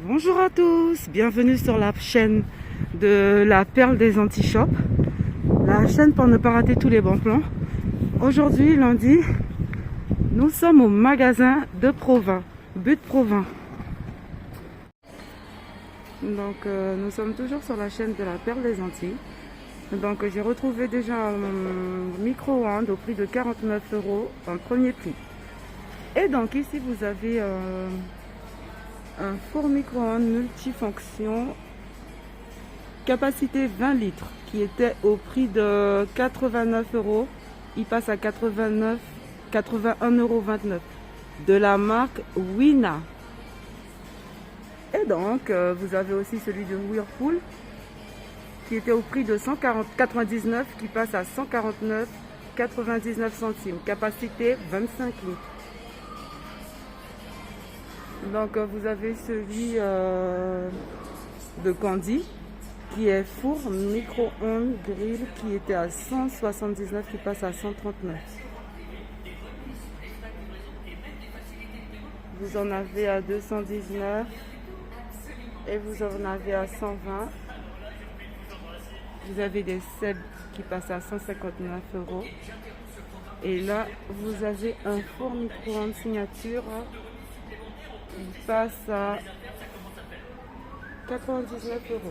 Bonjour à tous, bienvenue sur la chaîne de la Perle des Anti-Shops, la chaîne pour ne pas rater tous les bons plans. Aujourd'hui, lundi, nous sommes au magasin de Provins, But Provins. Donc, nous sommes toujours sur la chaîne de la Perle des Antilles. Donc, j'ai retrouvé déjà un micro-ondes au prix de 49 € en premier prix. Et donc, ici, vous avez un four micro-ondes multifonction, capacité 20 litres, qui était au prix de 89 €. Il passe à 81,29 € de la marque Wina. Et donc, vous avez aussi celui de Whirlpool, qui était au prix de 149,99 €, qui passe à 149,99 centimes, capacité 25 litres. Donc vous avez celui de Candy, qui est four micro-ondes grill, qui était à 179, qui passe à 139. Vous en avez à 219 et vous en avez à 120. Vous avez des Seb qui passent à 159 €. Et là, vous avez un four micro-ondes signature qui passe à 99 €.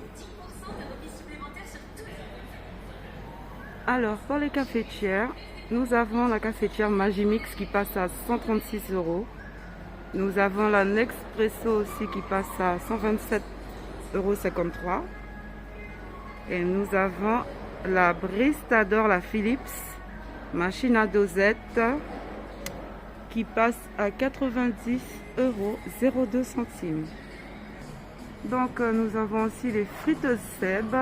Alors, pour les cafetières, nous avons la cafetière Magimix qui passe à 136 €. Nous avons la Nespresso aussi qui passe à 127,53 €. Et nous avons la Bristador, la Philips, machine à dosette, qui passe à 90,02 €. Donc nous avons aussi les friteuses Seb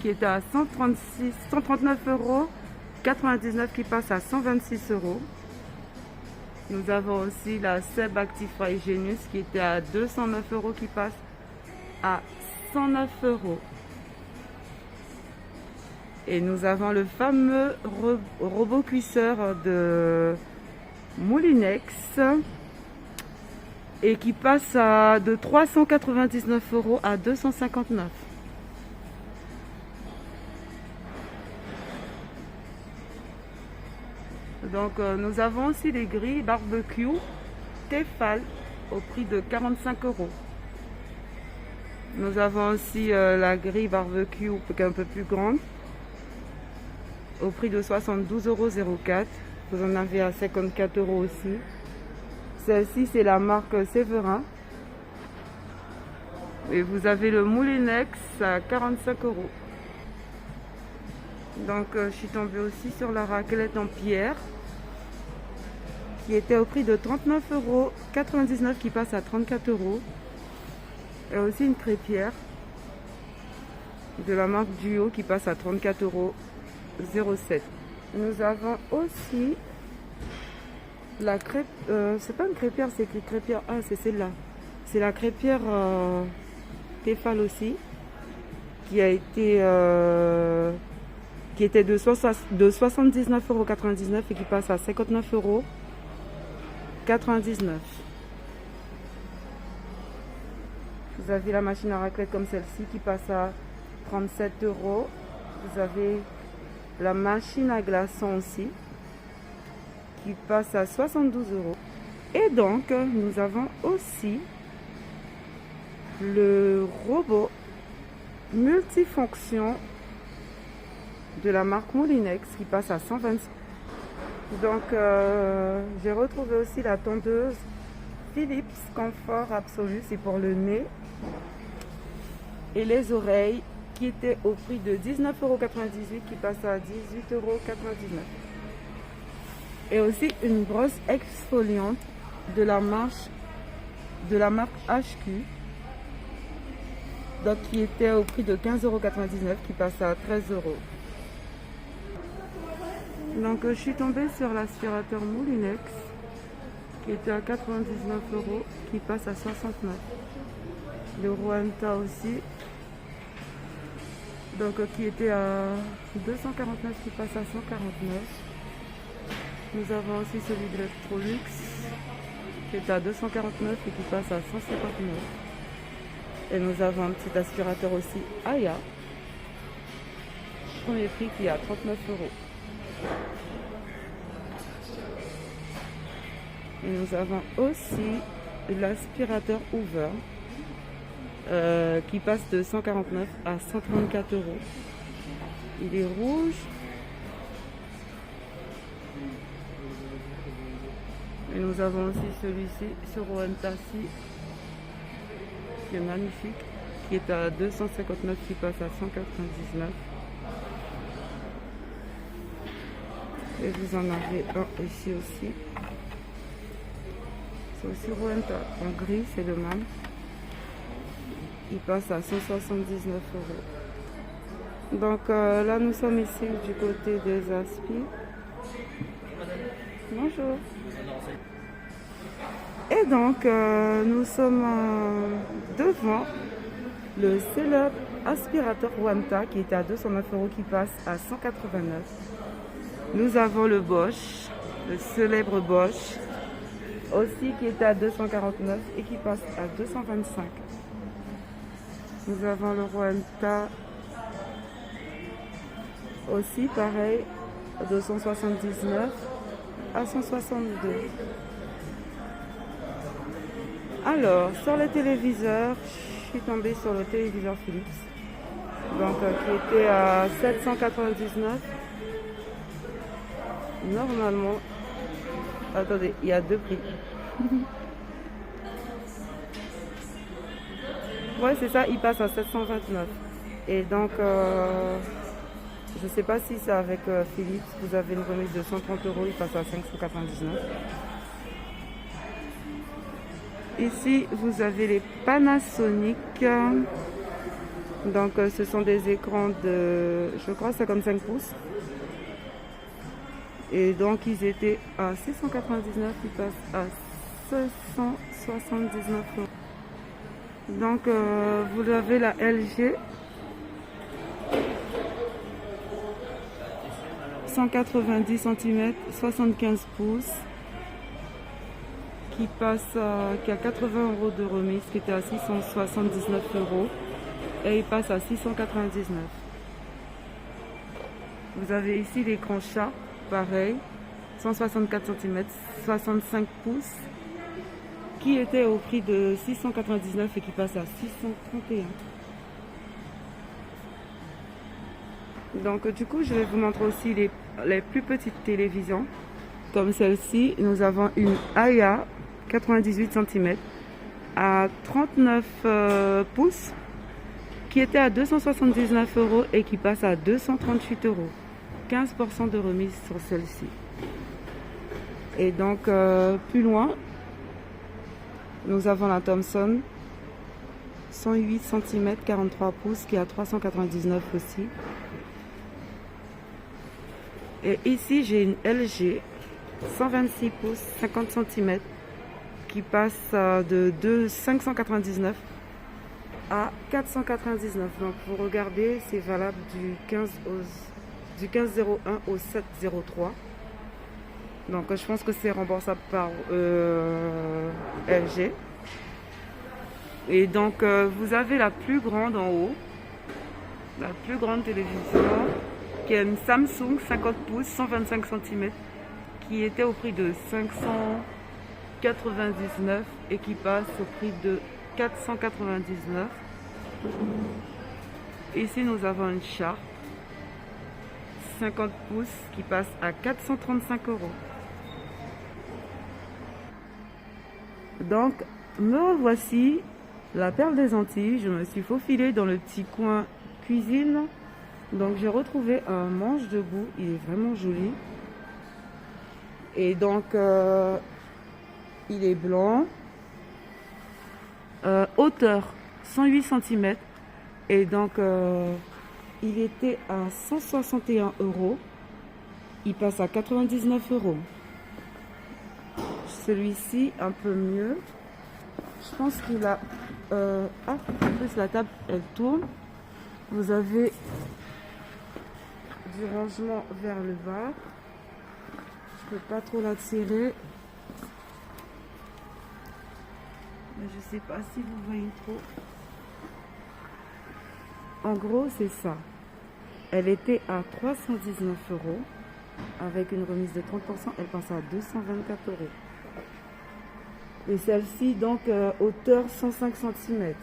qui est à 139,99 € qui passe à 126 €. Nous avons aussi la Seb Actifry Genius qui était à 209 € qui passe à 109 €. Et nous avons le fameux robot cuisseur de Moulinex et qui passe de 399 € à 259 €. Donc nous avons aussi les grilles barbecue Tefal au prix de 45 €. Nous avons aussi la grille barbecue un peu plus grande au prix de 72,04 €. Vous en avez à 54 € aussi. Celle-ci, c'est la marque Séverin. Et vous avez le Moulinex à 45 €. Donc, je suis tombée aussi sur la raclette en pierre qui était au prix de 39,99 € qui passe à 34 €. Et aussi une crêpière de la marque Duo qui passe à 34,07 €. Nous avons aussi la crêpe, c'est pas une crêpière, c'est écrit crêpière. Ah, c'est celle-là. C'est la crêpière Tefal aussi, qui a été qui était de 79,99 € et qui passe à 59,99 €. Vous avez la machine à raclette comme celle-ci qui passe à 37 €. Vous avez la machine à glaçons aussi qui passe à 72 €. Et donc nous avons aussi le robot multifonction de la marque Moulinex qui passe à 120 €. Donc j'ai retrouvé aussi la tondeuse Philips Confort Absolu, c'est pour le nez et les oreilles, qui était au prix de 19,98 € qui passe à 18,99 €. Et aussi une brosse exfoliante de la marque HQ, donc qui était au prix de 15,99 € qui passe à 13 €. Donc je suis tombée sur l'aspirateur Moulinex qui était à 99 € qui passe à 69 €. Le Rwanda aussi, donc qui était à 249 € qui passe à 149 €. Nous avons aussi celui de l'Electrolux qui est à 249 € et qui passe à 159 €. Et nous avons un petit aspirateur aussi Aya. Premier prix qui est à 39 euros. Et nous avons aussi l'aspirateur Hoover qui passe de 149 à 134 euros. Il est rouge. Et nous avons aussi celui-ci sur Wantasi qui est magnifique, qui est à 259, qui passe à 199. Et vous en avez un ici aussi. C'est aussi Rwanda en gris, c'est le même. Il passe à 179 euros. Donc là, nous sommes ici du côté des Aspi. Bonjour. Et donc, nous sommes devant le célèbre aspirateur Wanta qui était à 209 euros, qui passe à 189. Nous avons le Bosch, le célèbre Bosch, aussi qui était à 249 et qui passe à 225. Nous avons le Wanta, aussi pareil, 279 à 162. Alors, sur le téléviseur, je suis tombée sur le téléviseur Philips, donc qui était à 799. Normalement, attendez, il y a deux prix. Ouais, c'est ça, il passe à 729. Et donc, je ne sais pas si c'est avec Philips, vous avez une remise de 130 euros, il passe à 599. Ici, vous avez les Panasonic. Donc, ce sont des écrans de, je crois, 55 pouces. Et donc, ils étaient à 699, ils passent à 779 euros. Donc, vous avez la LG 190 cm, 75 pouces, qui a 80 euros de remise, qui était à 679 euros, et il passe à 699. Vous avez ici l'écran chat, pareil, 164 cm, 65 pouces, qui était au prix de 699 et qui passe à 631. Donc du coup, je vais vous montrer aussi les plus petites télévisions, comme celle-ci. Nous avons une Aya 98 cm à 39 pouces, qui était à 279 euros et qui passe à 238 euros. 15% de remise sur celle-ci. Et donc, plus loin, nous avons la Thomson 108 cm, 43 pouces, qui est à 399 aussi. Et ici, j'ai une LG 126 pouces, 50 cm, qui passe de 599 à 499. Donc, vous regardez, c'est valable du 15/01 au 7/03. Donc, je pense que c'est remboursable par LG. Et donc, vous avez la plus grande en haut, la plus grande télévision, qui est une Samsung 50 pouces, 125 cm, qui était au prix de 599 et qui passe au prix de 499. Ici, nous avons une Sharp 50 pouces qui passe à 435 euros. Donc, me revoici, la perle des Antilles. Je me suis faufilée dans le petit coin cuisine. Donc, j'ai retrouvé un manche debout. Il est vraiment joli. Et donc, il est blanc. Hauteur 108 cm. Et donc, il était à 161 euros. Il passe à 99 euros. Celui-ci, un peu mieux. Je pense qu'il a... en plus, la table, elle tourne. Vous avez du rangement vers le bas. Je peux pas trop la tirer. Mais je sais pas si vous voyez trop. en gros, c'est ça. Elle était à 319 euros. Avec une remise de 30%, elle passe à 224 euros. Et celle-ci, donc, hauteur 105 cm.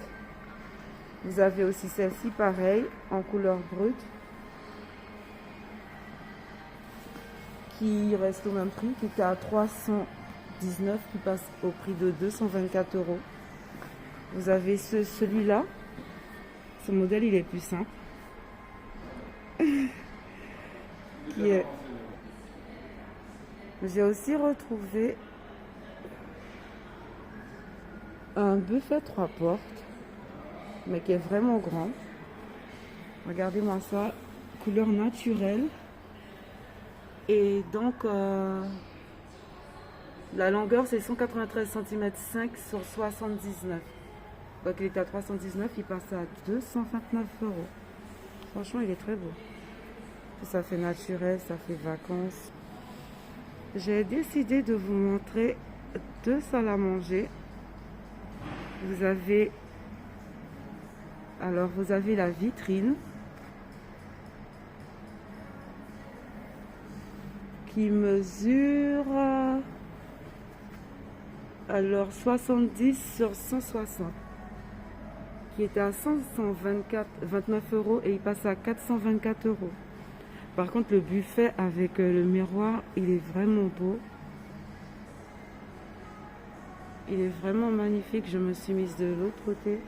Vous avez aussi celle-ci, pareil, en couleur brute, qui reste au même prix, qui était à 319, qui passe au prix de 224 euros. Vous avez celui-là. Ce modèle, il est plus simple. J'ai aussi retrouvé un buffet 3 portes, mais qui est vraiment grand. Regardez-moi ça, couleur naturelle. Et donc, la longueur, c'est 193 cm 5 sur 79. Donc, il est à 319, il passe à 229 euros. Franchement, il est très beau. Ça fait naturel, ça fait vacances. J'ai décidé de vous montrer 2 salles à manger. Vous avez la vitrine qui mesure 70 sur 160, qui était à 29 euros et il passe à 424 euros. Par contre, le buffet avec le miroir, il est vraiment beau. Il est vraiment magnifique. Je me suis mise de l'autre côté.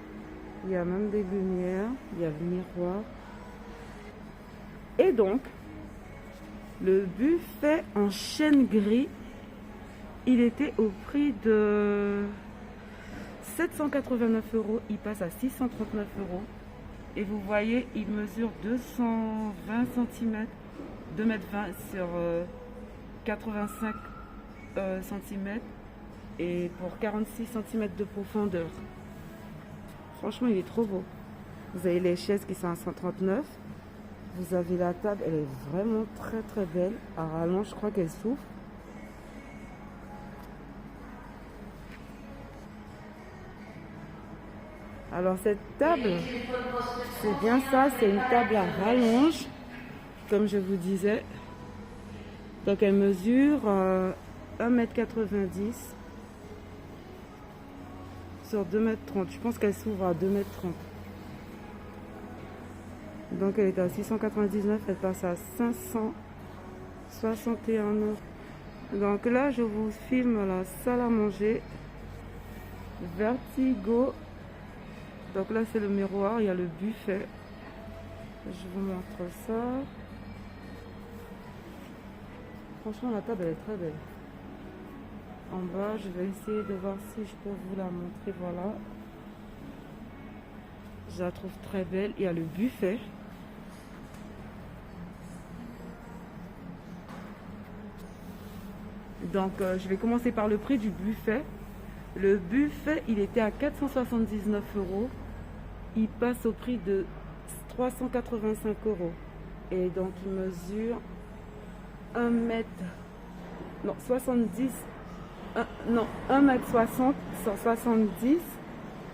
Il y a même des lumières. Il y a le miroir. Et donc, le buffet en chêne gris, il était au prix de 789 euros. Il passe à 639 euros. Et vous voyez, il mesure 220 cm, 2,20 m sur 85 cm et pour 46 cm de profondeur. Franchement, il est trop beau. Vous avez les chaises qui sont à 139. Vous avez la table, elle est vraiment très très belle. À rallonge, je crois qu'elle souffle. Alors cette table, c'est bien ça, c'est une table à rallonge, comme je vous disais. Donc elle mesure 1,90 m sur 2,30 m. Je pense qu'elle s'ouvre à 2,30 m. Donc elle est à 699, elle passe à 561 euros. Donc là, je vous filme la salle à manger. Vertigo. Donc là, c'est le miroir, il y a le buffet. Je vous montre ça. Franchement, la table, elle est très belle. En bas, je vais essayer de voir si je peux vous la montrer. Voilà. Je la trouve très belle. Il y a le buffet. Donc, je vais commencer par le prix du buffet. Le buffet, il était à 479 euros. Il passe au prix de 385 euros. Et donc, il mesure 1 mètre... Non, 70... non, 1 mètre 60 sur 70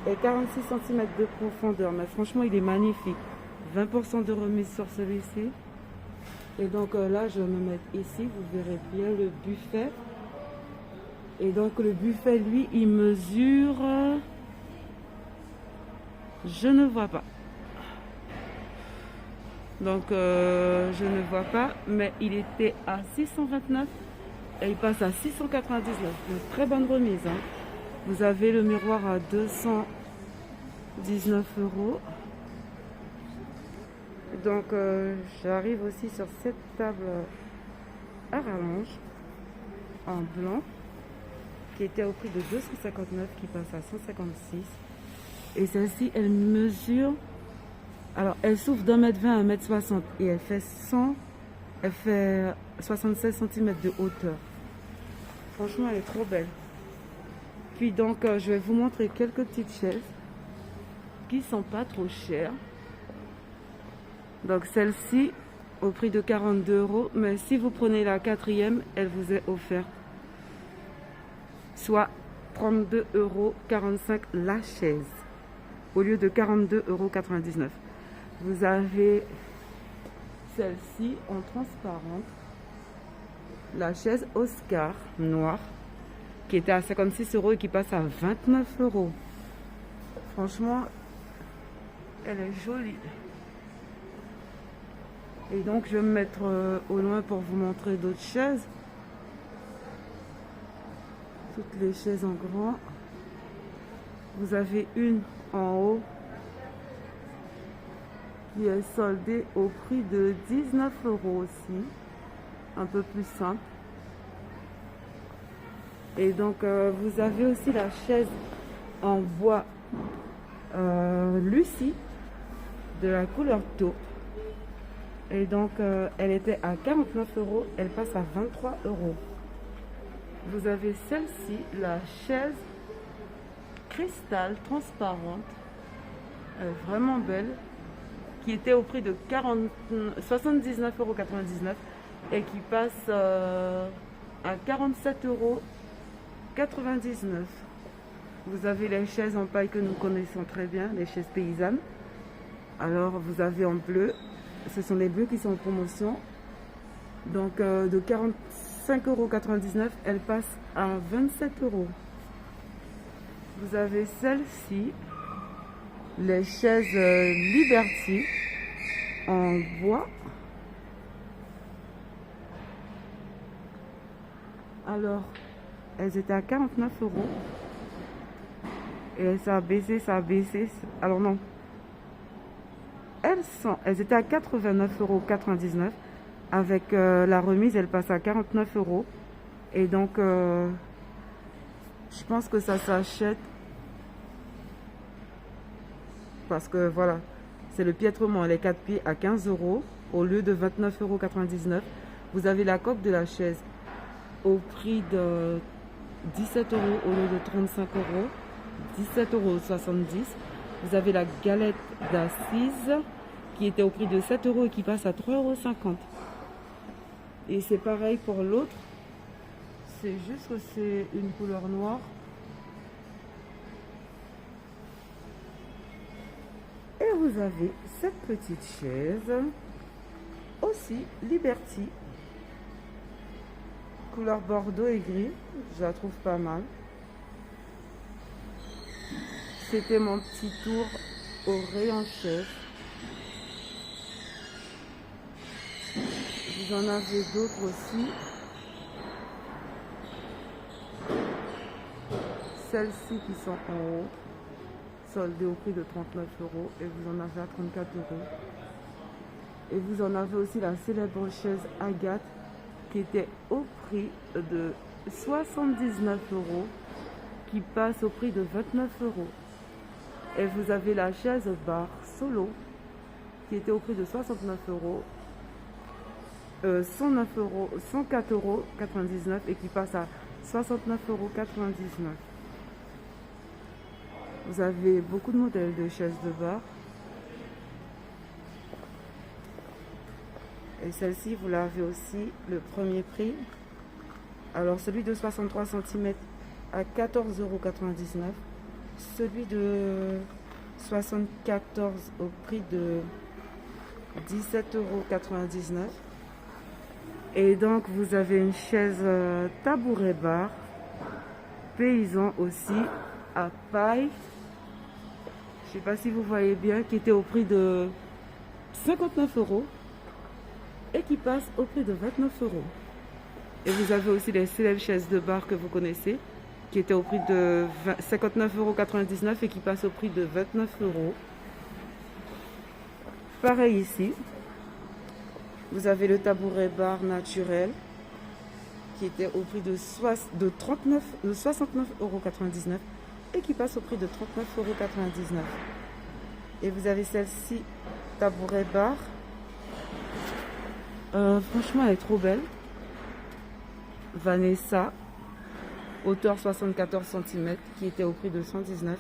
et 46 cm de profondeur. Mais franchement, il est magnifique. 20% de remise sur celui-ci. Et donc là, je vais me mettre ici. Vous verrez bien le buffet. Et donc, le buffet, lui, il mesure... Je ne vois pas. Donc, je ne vois pas. Mais il était à 629 et il passe à 699. Une très bonne remise. Hein. Vous avez le miroir à 219 euros. Donc, j'arrive aussi sur cette table à rallonge en blanc qui était au prix de 259, qui passe à 156. Et celle-ci, elle mesure... Alors, elle s'ouvre d'1,20 m à 1,60 m et elle fait 76 cm de hauteur. Franchement, elle est trop belle. Puis donc, je vais vous montrer quelques petites chaises qui sont pas trop chères. Donc, celle-ci, au prix de 42 euros. Mais si vous prenez la 4e, elle vous est offerte. Soit 32,45 € la chaise. Au lieu de 42,99 €. Vous avez celle-ci en transparente, la chaise Oscar noire, qui était à 56 € et qui passe à 29 €. Franchement, elle est jolie. Et donc, je vais me mettre au loin pour vous montrer d'autres chaises. Toutes les chaises en grand. Vous avez une en haut qui est soldée au prix de 19 € aussi. Un peu plus simple. Et donc, vous avez aussi la chaise en bois Lucie de la couleur taupe. Et donc, elle était à 49 €, elle passe à 23 €. Vous avez celle-ci, la chaise cristal transparente, vraiment belle, qui était au prix de 79,99 € et qui passe à 47,99 €. Vous avez les chaises en paille que nous connaissons très bien, les chaises paysannes. Alors, vous avez en bleu. Ce sont les bleus qui sont en promotion. Donc, de 45,99 €, elle passe à 27 €. Vous avez celle-ci, les chaises Liberty en bois. Alors, elles étaient à 49 €. Et ça a baissé, ça a baissé. Alors non. Elles étaient à 89,99 €. Avec la remise, elles passent à 49 €. Et donc, je pense que ça s'achète. Parce que voilà, c'est le piètrement. Les 4 pieds à 15 € au lieu de 29,99 €. Vous avez la coque de la chaise au prix de 17 € au lieu de 35 €. 17,70 €. Vous avez la galette d'assises qui était au prix de 7 € et qui passe à 3,50 €. Et c'est pareil pour l'autre. C'est juste que c'est une couleur noire. Et vous avez cette petite chaise aussi Liberty, couleur bordeaux et gris. Je la trouve pas mal. C'était mon petit tour au rayon chaise. Vous en avez d'autres aussi. Celles-ci qui sont en haut, soldées au prix de 39 € et vous en avez à 34 €. Et vous en avez aussi la célèbre chaise Agathe qui était au prix de 79 € qui passe au prix de 29 €. Et vous avez la chaise bar solo qui était au prix de 69 €, 104,99 € et qui passe à 69,99 €. Vous avez beaucoup de modèles de chaises de bar. Et celle-ci, vous l'avez aussi, le premier prix. Alors, celui de 63 cm à 14,99 €. Celui de 74 au prix de 17,99 €. Et donc, vous avez une chaise tabouret bar, paysan aussi, à paille. Je ne sais pas si vous voyez bien, qui était au prix de 59 € et qui passe au prix de 29 €. Et vous avez aussi les célèbres chaises de bar que vous connaissez, qui était au prix de 59,99 € et qui passe au prix de 29 €. Pareil ici. Vous avez le tabouret bar naturel qui était au prix de 69,99 € et qui passe au prix de 39,99 €. Et vous avez celle-ci, tabouret bar. Franchement, elle est trop belle. Vanessa, hauteur 74 cm, qui était au prix de 119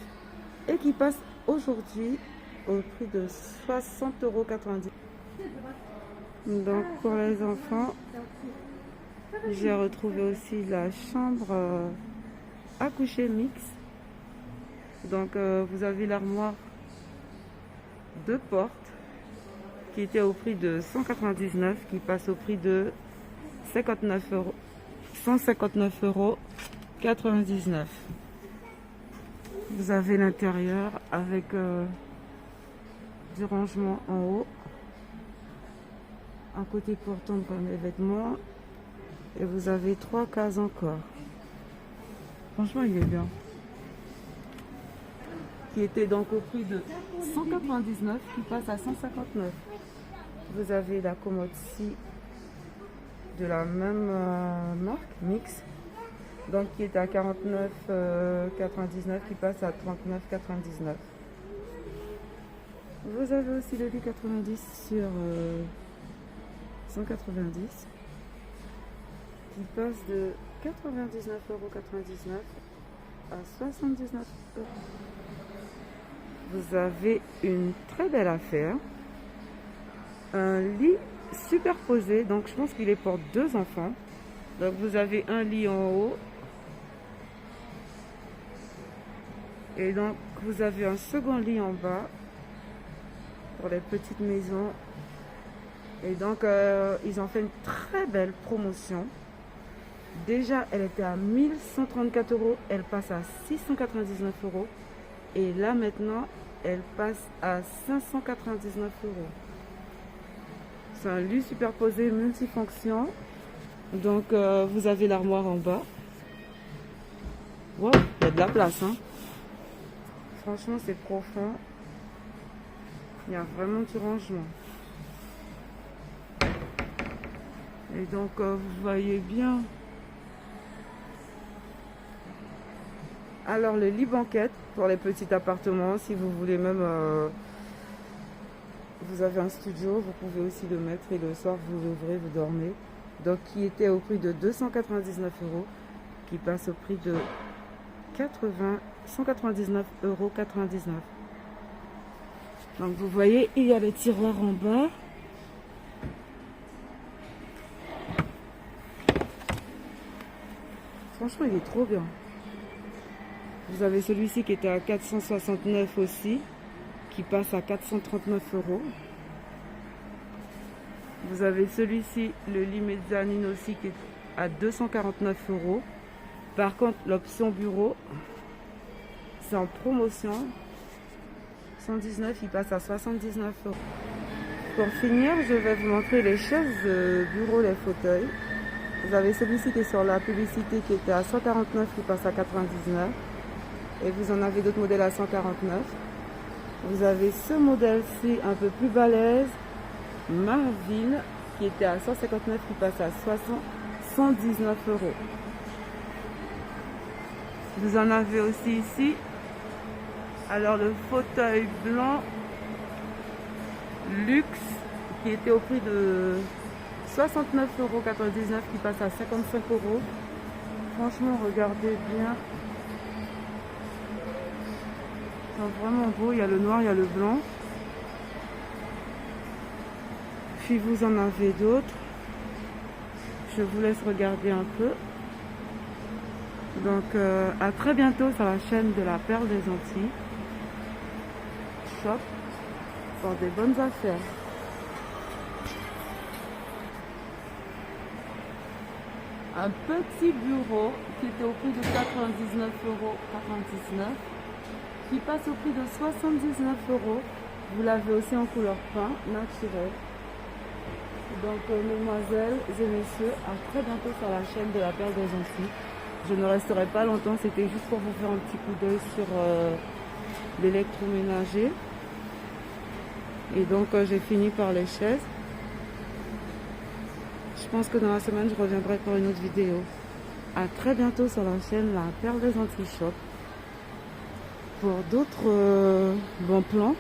€ et qui passe aujourd'hui au prix de 60,90 €. Donc pour les enfants, j'ai retrouvé aussi la chambre à coucher mixte. Donc vous avez l'armoire, 2 portes qui était au prix de 199 qui passe au prix de 59 euros, 159 euros 99. Vous avez l'intérieur avec du rangement en haut, un côté pour tendre les vêtements, et vous avez 3 cases encore. Franchement, il est bien. Qui était donc au prix de 199 qui passe à 159. Vous avez la commode-ci de la même marque, Mix, donc qui est à 49,99 qui passe à 39,99. Vous avez aussi le lit 90 sur 190 qui passe de 99,99 € à 79 €. Vous avez une très belle affaire, un lit superposé, donc je pense qu'il est pour 2 enfants. Donc vous avez un lit en haut et donc vous avez un second lit en bas pour les petites maisons. Et donc ils ont fait une très belle promotion. Déjà elle était à 1134 €, elle passe à 699 €. Et là maintenant elle passe à 599 €. C'est un lit superposé multifonction. Donc vous avez l'armoire en bas. Wow, il y a de la place, hein. Franchement c'est profond. Il y a vraiment du rangement. Et donc vous voyez bien. Alors le lit banquette pour les petits appartements, si vous voulez même, vous avez un studio, vous pouvez aussi le mettre et le soir vous l'ouvrez, vous dormez. Donc qui était au prix de 299 €, qui passe au prix de 199,99 €. Donc vous voyez, il y a les tiroirs en bas. Franchement il est trop bien. Vous avez celui-ci qui était à 469 aussi, qui passe à 439 €. Vous avez celui-ci, le lit mezzanine aussi, qui est à 249 €. Par contre, l'option bureau, c'est en promotion. 119, il passe à 79 €. Pour finir, je vais vous montrer les chaises de bureau, les fauteuils. Vous avez celui-ci qui est sur la publicité qui était à 149, qui passe à 99. Et vous en avez d'autres modèles à 149. Vous avez ce modèle-ci un peu plus balèze, Marville, qui était à 159, qui passe à 119 €. Vous en avez aussi ici. Alors le fauteuil blanc luxe, qui était au prix de 69,99 € qui passe à 55 €. Franchement, regardez bien. C'est vraiment beau, il y a le noir, il y a le blanc. Puis vous en avez d'autres. Je vous laisse regarder un peu. Donc à très bientôt sur la chaîne de la Perle des Antilles. Shop pour des bonnes affaires. Un petit bureau qui était au prix de 99,99 €. Qui passe au prix de 79 €. Vous l'avez aussi en couleur pain naturel. Donc mesdemoiselles et messieurs, à très bientôt sur la chaîne de la Perle des Antilles. Je ne resterai pas longtemps, c'était juste pour vous faire un petit coup d'œil sur l'électroménager. Et donc j'ai fini par les chaises. Je pense que dans la semaine je reviendrai pour une autre vidéo. À très bientôt sur la chaîne La Perle des Antilles Shop pour d'autres bons plans.